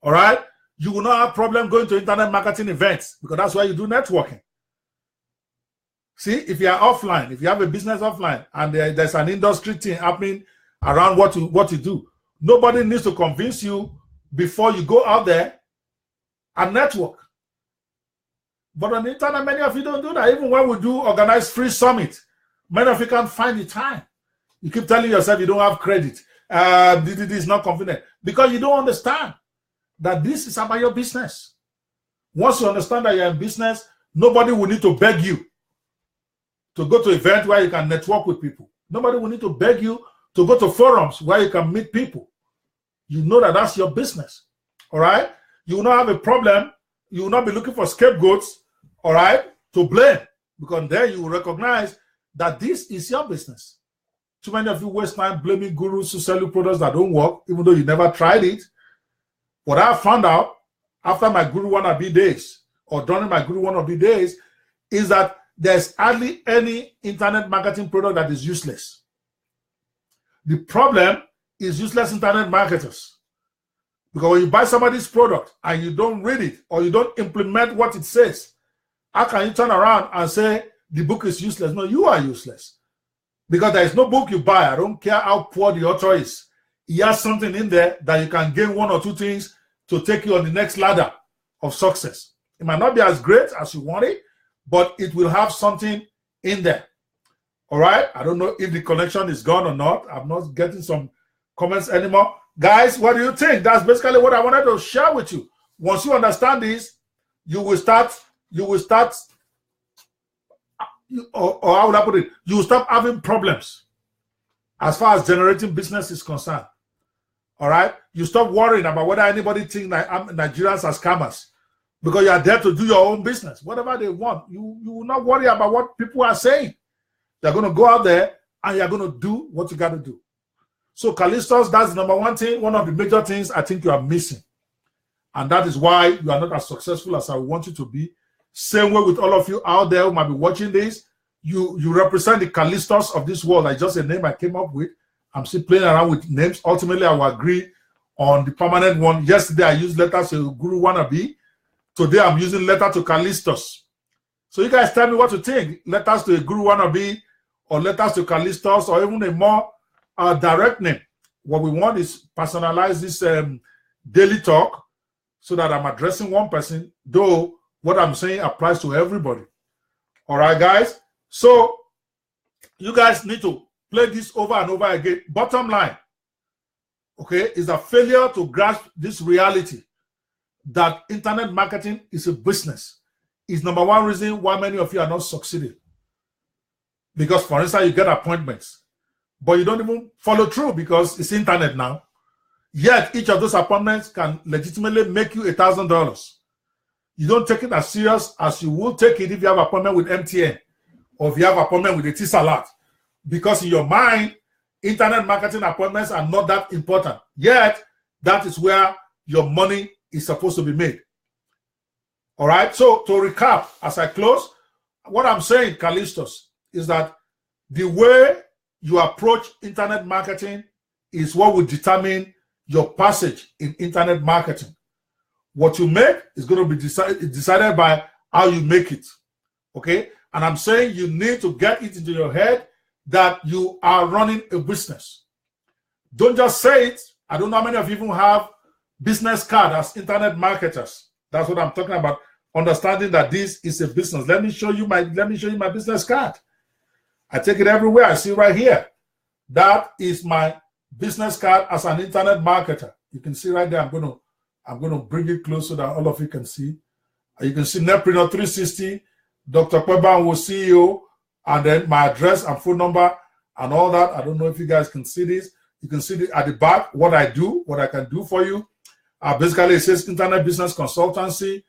All right? You will not have problem going to internet marketing events because that's why you do networking. See, if you are offline, if you have a business offline and there's an industry thing happening around what you do, nobody needs to convince you before you go out there and network. But on the internet, many of you don't do that. Even when we do organize free summit, many of you can't find the time. You keep telling yourself you don't have credit. This is not confident because you don't understand that this is about your business. Once you understand that you're in business, nobody will need to beg you to go to an event where you can network with people. Nobody will need to beg you to go to forums where you can meet people. You know that that's your business. All right? You will not have a problem. You will not be looking for scapegoats, all right, to blame. Because then you will recognize that this is your business. Too many of you waste time blaming gurus who sell you products that don't work, even though you never tried it. What I found out after my Guru Wannabe days, or during my Guru Wannabe days, is that there's hardly any internet marketing product that is useless. The problem is useless internet marketers. Because when you buy somebody's product and you don't read it or you don't implement what it says, how can you turn around and say the book is useless? No, you are useless. Because there is no book you buy. I don't care how poor the author is. He has something in there that you can gain one or two things to take you on the next ladder of success. It might not be as great as you want it, but it will have something in there. All right? I don't know if the connection is gone or not. I'm not getting some comments anymore. Guys, what do you think? That's basically what I wanted to share with you. Once you understand this, you will start, or how would I put it? You will stop having problems as far as generating business is concerned. All right? You stop worrying about whether anybody thinks Nigerians are scammers, because you are there to do your own business. Whatever they want, you will not worry about what people are saying. They're going to go out there and you're going to do what you got to do. So Callistos, that's the number one thing, one of the major things I think you are missing. And that is why you are not as successful as I want you to be. Same way with all of you out there who might be watching this. You represent the Callistos of this world. It's just a name I came up with. I'm still playing around with names. Ultimately, I will agree on the permanent one. Yesterday, I used letters to Guru Wannabe. Today, I'm using letter to Callistos. So you guys tell me what to think. Letters to a Guru Wannabe or letters to Callistos or even a more direct name. What we want is personalize this daily talk so that I'm addressing one person, though what I'm saying applies to everybody. All right, guys? So you guys need to play this over and over again. Bottom line, okay, is a failure to grasp this reality that internet marketing is a business is number one reason why many of you are not succeeding. Because, for instance, you get appointments, but you don't even follow through because it's internet now. Yet, each of those appointments can legitimately make you $1,000. You don't take it as serious as you will take it if you have an appointment with MTN or if you have an appointment with a T-Salat. Because in your mind, internet marketing appointments are not that important. Yet, that is where your money is supposed to be made. All right? So, to recap, as I close, what I'm saying, Callistos, is that the way you approach internet marketing is what will determine your passage in internet marketing. What you make is going to be decided by how you make it. Okay? And I'm saying you need to get it into your head that you are running a business. Don't just say it. I don't know how many of you even have business card as internet marketers. That's what I'm talking about. Understanding that this is a business. Let me show you my business card. I take it everywhere. I see right here. That is my business card as an internet marketer. You can see right there. I'm going to bring it close so that all of you can see. You can see Netpreneur 360, Dr. Kwebanwo CEO, and then my address and phone number and all that. I don't know if you guys can see this. You can see at the back what I do, what I can do for you. Basically, it says Internet Business Consultancy,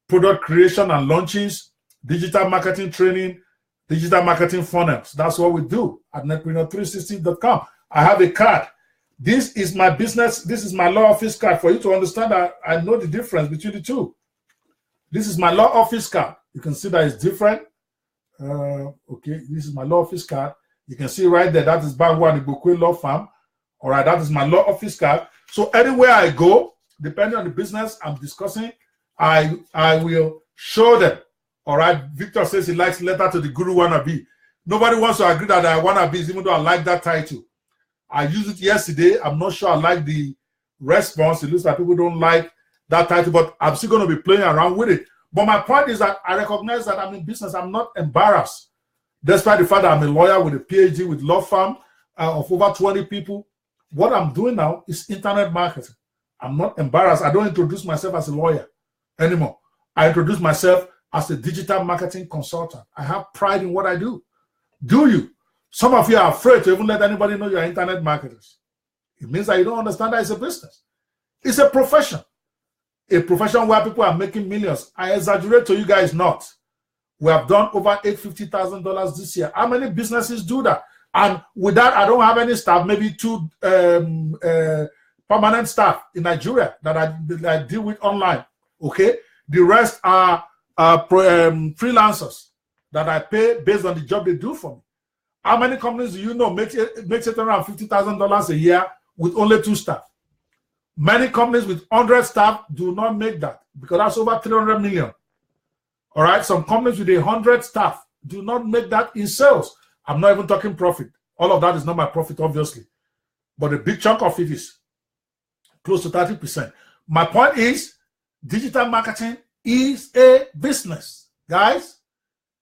Product Creation and Launches, Digital Marketing Training, Digital Marketing Funnels. That's what we do at netpreneur360.com. I have a card. This is my business. This is my law office card. For you to understand that I know the difference between the two. This is my law office card. You can see that it's different. Okay, this is my law office card. You can see right there, that is Bangwa and Ibukwe Law Firm. All right, that is my law office card. So anywhere I go, depending on the business I'm discussing, I will show them. All right, Victor says he likes letter to the Guru Wannabe. Nobody wants to agree that I wanna be, even though I like that title. I used it yesterday. I'm not sure I like the response. It looks like people don't like that title, but I'm still going to be playing around with it. But my point is that I recognize that I'm in business. I'm not embarrassed. Despite the fact that I'm a lawyer with a PhD with law firm of over 20 people, what I'm doing now is internet marketing. I'm not embarrassed. I don't introduce myself as a lawyer anymore. I introduce myself as a digital marketing consultant. I have pride in what I do. Do you? Some of you are afraid to even let anybody know you're internet marketers. It means that you don't understand that it's a business. It's a profession where people are making millions. I exaggerate to you guys not. We have done over $850,000 this year. How many businesses do that? And with that, I don't have any staff, maybe 2 permanent staff in Nigeria that I deal with online. Okay? The rest are freelancers that I pay based on the job they do for me. How many companies do you know makes it around $50,000 a year with only 2 staff? Many companies with 100 staff do not make that because that's over 300 million. All right. Some companies with 100 staff do not make that in sales. I'm not even talking profit. All of that is not my profit, obviously. But a big chunk of it is close to 30%. My point is, digital marketing is a business. Guys,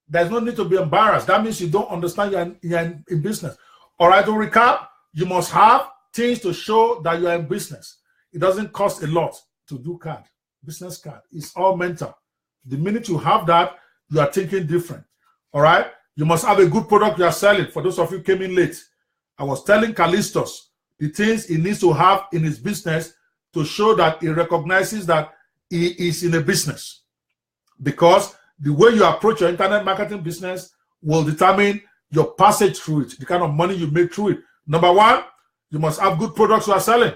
there's no need to be embarrassed. That means you don't understand you're in business. All right, to recap, you must have things to show that you are in business. It doesn't cost a lot to do business card. It's all mental. The minute you have that, you are thinking different. All right, you must have a good product you are selling. For those of you who came in late, I was telling Callistus the things he needs to have in his business to show that he recognizes that he is in a business. Because the way you approach your internet marketing business will determine your passage through it, the kind of money you make through it. Number one, you must have good products you are selling.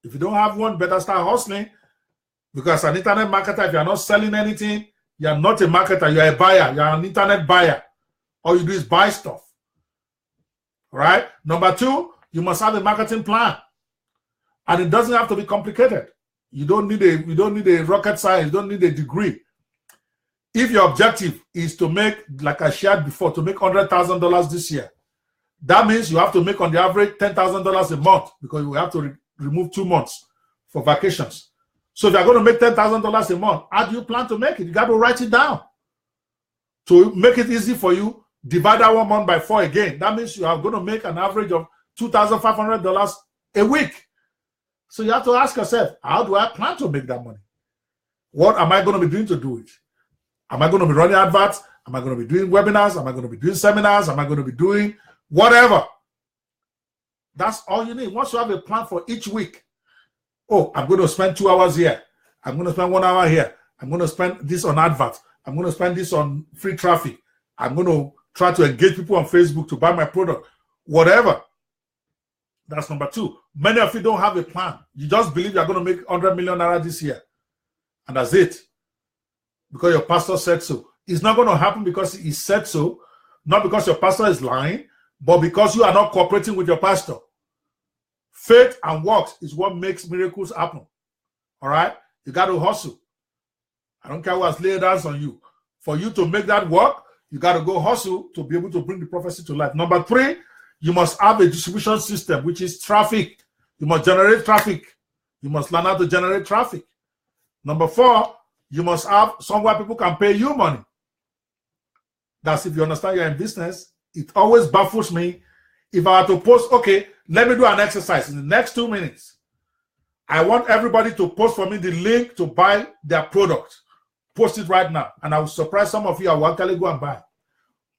If you don't have one, better start hustling. Because an internet marketer, if you're not selling anything, you're not a marketer, you're a buyer, you're an internet buyer. All you do is buy stuff. All right? Number two, you must have a marketing plan. And it doesn't have to be complicated. You don't need a rocket science, you don't need a degree. If your objective is to make, like I shared before, to make $100,000 this year, that means you have to make on the average $10,000 a month because you have to remove 2 months for vacations. So if you're going to make $10,000 a month, how do you plan to make it? You got to write it down. To make it easy for you, divide that 1 month by 4 again. That means you are going to make an average of $2,500 a week. So you have to ask yourself, how do I plan to make that money? What am I going to be doing to do it? Am I going to be running adverts? Am I going to be doing webinars? Am I going to be doing seminars? Am I going to be doing whatever? That's all you need. Once you have a plan for each week, oh, I'm going to spend 2 hours here. I'm going to spend 1 hour here. I'm going to spend this on adverts. I'm going to spend this on free traffic. I'm going to try to engage people on Facebook to buy my product. Whatever. That's number two. Many of you don't have a plan. You just believe you're going to make 100 million naira this year. And that's it. Because your pastor said so. It's not going to happen because he said so. Not because your pastor is lying, but because you are not cooperating with your pastor. Faith and works is what makes miracles happen. All right? You got to hustle. I don't care who has laid hands on you. For you to make that work, you got to go hustle to be able to bring the prophecy to life. Number three, you must have a distribution system, which is traffic. You must generate traffic. You must learn how to generate traffic. Number four, you must have somewhere people can pay you money. That's if you understand you're in business. It always baffles me. If I were to post, okay, let me do an exercise in the next 2 minutes. I want everybody to post for me the link to buy their product. Post it right now. And I will surprise some of you. I will actually go and buy.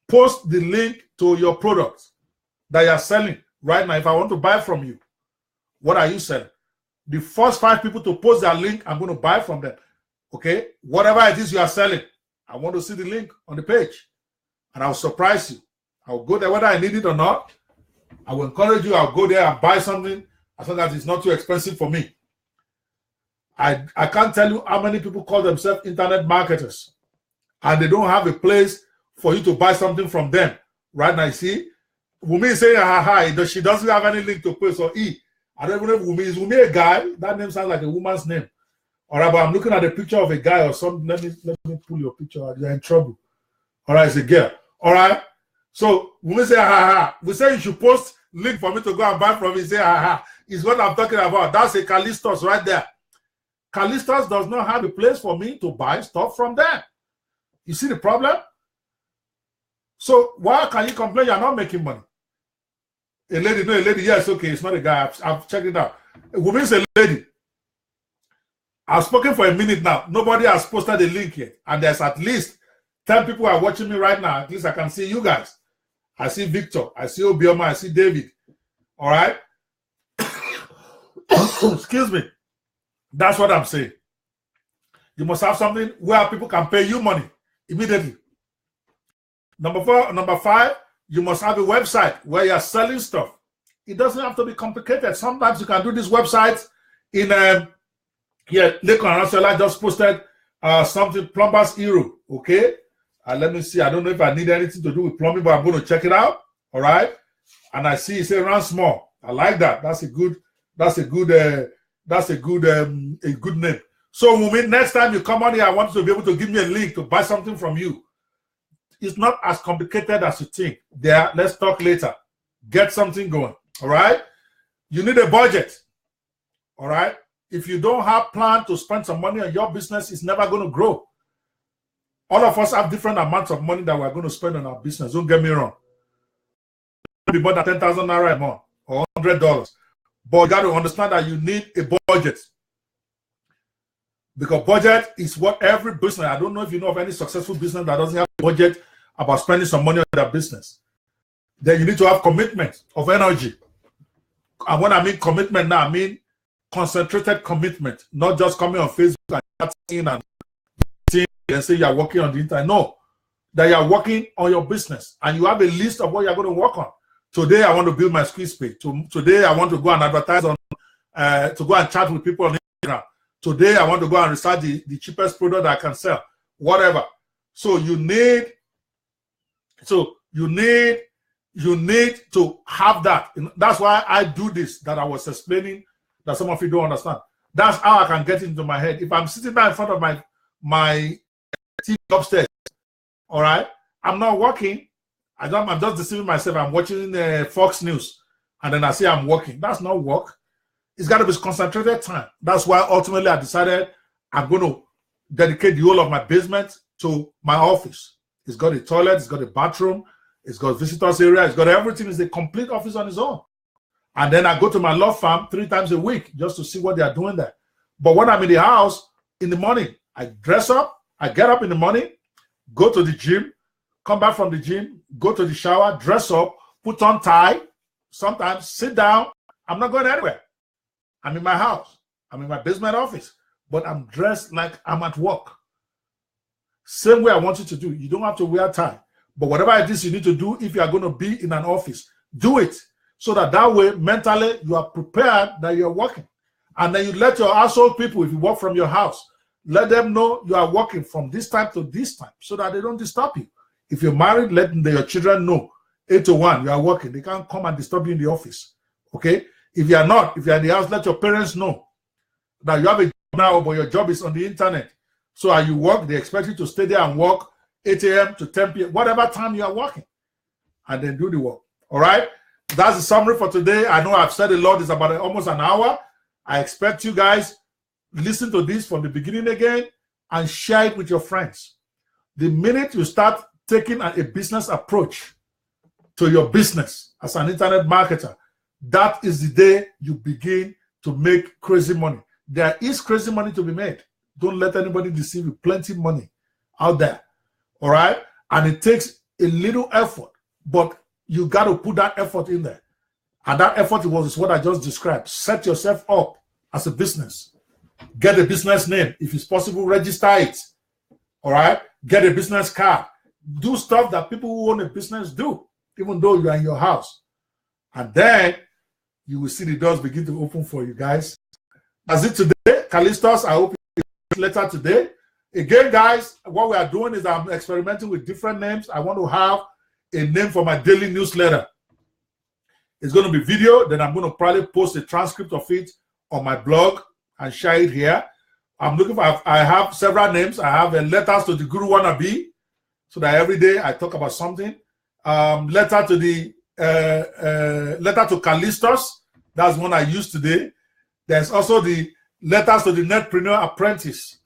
Post the link to your product that you're selling right now. If I want to buy from you, what are you selling? The first 5 people to post their link, I'm going to buy from them. Okay? Whatever it is you are selling, I want to see the link on the page. And I'll surprise you. I'll go there whether I need it or not. I will encourage you. I'll go there and buy something as long as it's not too expensive for me. I can't tell you how many people call themselves internet marketers and they don't have a place for you to buy something from them. Right now, you see, Wumi is saying, hi, she doesn't have any link to post or I don't even know if Wumi is Wumi a guy. That name sounds like a woman's name. All right, but I'm looking at a picture of a guy or something. Let me pull your picture out. You're in trouble. All right, it's a girl. All right. So Wumi say, we say you should post link for me to go and buy from me. Say, is what I'm talking about. That's a Callistus right there. Callistus does not have a place for me to buy stuff from them. You see the problem? So why can you complain you're not making money? A lady, yes, okay, it's not a guy. I've checked it out. A woman is a lady. I've spoken for a minute now. Nobody has posted a link yet. And there's at least 10 people are watching me right now. At least I can see you guys. I see Victor. I see Obioma. I see David. All right? Excuse me. That's what I'm saying. You must have something where people can pay you money immediately. Number 5, you must have a website where you're selling stuff. It doesn't have to be complicated. Sometimes you can do these websites in here. Lekon Arasola just posted something, Plumber's Hero. Okay. Let me see. I don't know if I need anything to do with plumbing, but I'm going to check it out. All right. And I see it say run small. I like that. That's a good That's a good name. So Wumi, next time you come on here, I want you to be able to give me a link to buy something from you. It's not as complicated as you think. There, let's talk later. Get something going. All right. You need a budget. All right. If you don't have plan to spend some money on your business, it's never going to grow. All of us have different amounts of money that we're going to spend on our business. Don't get me wrong. Be more than 10,000 naira a month or $100. But you got to understand that you need a budget. Because budget is what every business, I don't know if you know of any successful business that doesn't have a budget about spending some money on their business. Then you need to have commitment of energy. And when I mean commitment now, I mean concentrated commitment, not just coming on Facebook and chatting and say you're working on the internet. No, that you're working on your business and you have a list of what you're going to work on. Today, I want to build my squeeze page. Today, I want to go and advertise on, to go and chat with people on Instagram. Today, I want to go and research the cheapest product I can sell, whatever. So you need to have that. That's why I do this that I was explaining that some of you don't understand. That's how I can get into my head. If I'm sitting there in front of my TV upstairs, all right, I'm not working. I'm just deceiving myself. I'm watching Fox News, and then I say I'm working. That's not work. It's got to be concentrated time. That's why ultimately I decided I'm going to dedicate the whole of my basement to my office. It's got a toilet, it's got a bathroom, it's got visitors area, it's got everything. It's a complete office on its own. And then I go to my law firm 3 times a week just to see what they are doing there. But when I'm in the house in the morning, I dress up, I get up in the morning, go to the gym, come back from the gym, go to the shower, dress up, put on tie, sometimes sit down. I'm not going anywhere. I'm in my house. I'm in my basement office, but I'm dressed like I'm at work. Same way I want you to do. You don't have to wear a tie. But whatever it is you need to do, if you are going to be in an office, do it. So that way, mentally, you are prepared that you're working. And then you let your household people, if you work from your house, let them know you are working from this time to this time so that they don't disturb you. If you're married, let your children know 8 to 1, you are working. They can't come and disturb you in the office. Okay? If you are not, if you're in the house, let your parents know that you have a job now, but your job is on the internet. So as you work, they expect you to stay there and work 8 a.m. to 10 p.m., whatever time you are working, and then do the work. All right? That's the summary for today. I know I've said a lot. It's about almost an hour. I expect you guys listen to this from the beginning again and share it with your friends. The minute you start taking a business approach to your business as an internet marketer, that is the day you begin to make crazy money. There is crazy money to be made. Don't let anybody deceive you. Plenty of money out there. All right? And it takes a little effort, but you got to put that effort in there. And that effort is what I just described. Set yourself up as a business. Get a business name. If it's possible, register it. All right? Get a business card. Do stuff that people who own a business do, even though you are in your house. And then you will see the doors begin to open for you guys. That's it today. Callistos, I hope you see later today. Again, guys, what we are doing is I'm experimenting with different names. I want to have a name for my daily newsletter. It's going to be video. Then I'm going to probably post a transcript of it on my blog and share it here. I'm looking for, I have several names. I have letters to the Guru Wannabe, so that every day I talk about something. Letter to Callistos. That's one I used today. There's also the letters to the Netpreneur Apprentice.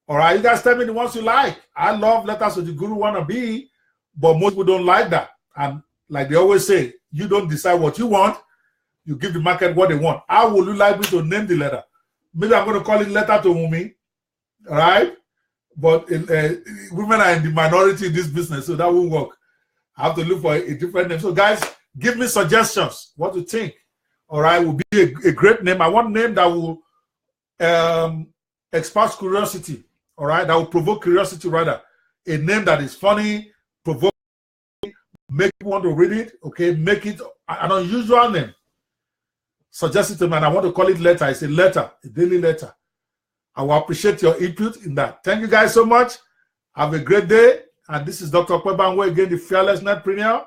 All right, you guys tell me the ones you like. I love letters to the Guru Wannabe, but most people don't like that. And like they always say, you don't decide what you want. You give the market what they want. How would you like me to name the letter? Maybe I'm going to call it Letter to Wumi. All right? But women are in the minority in this business, so that won't work. I have to look for a different name. So guys, give me suggestions. What you think? All right, will be a great name. I want a name that will espouse curiosity. All right, that will provoke curiosity rather. A name that is funny, provoke, make you want to read it. Okay, make it an unusual name. Suggest it to me, and I want to call it letter. It's a letter, a daily letter. I will appreciate your input in that. Thank you guys so much. Have a great day. And this is Dr. Kwebanwe again, the Fearless Netpreneur.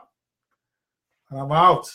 And I'm out.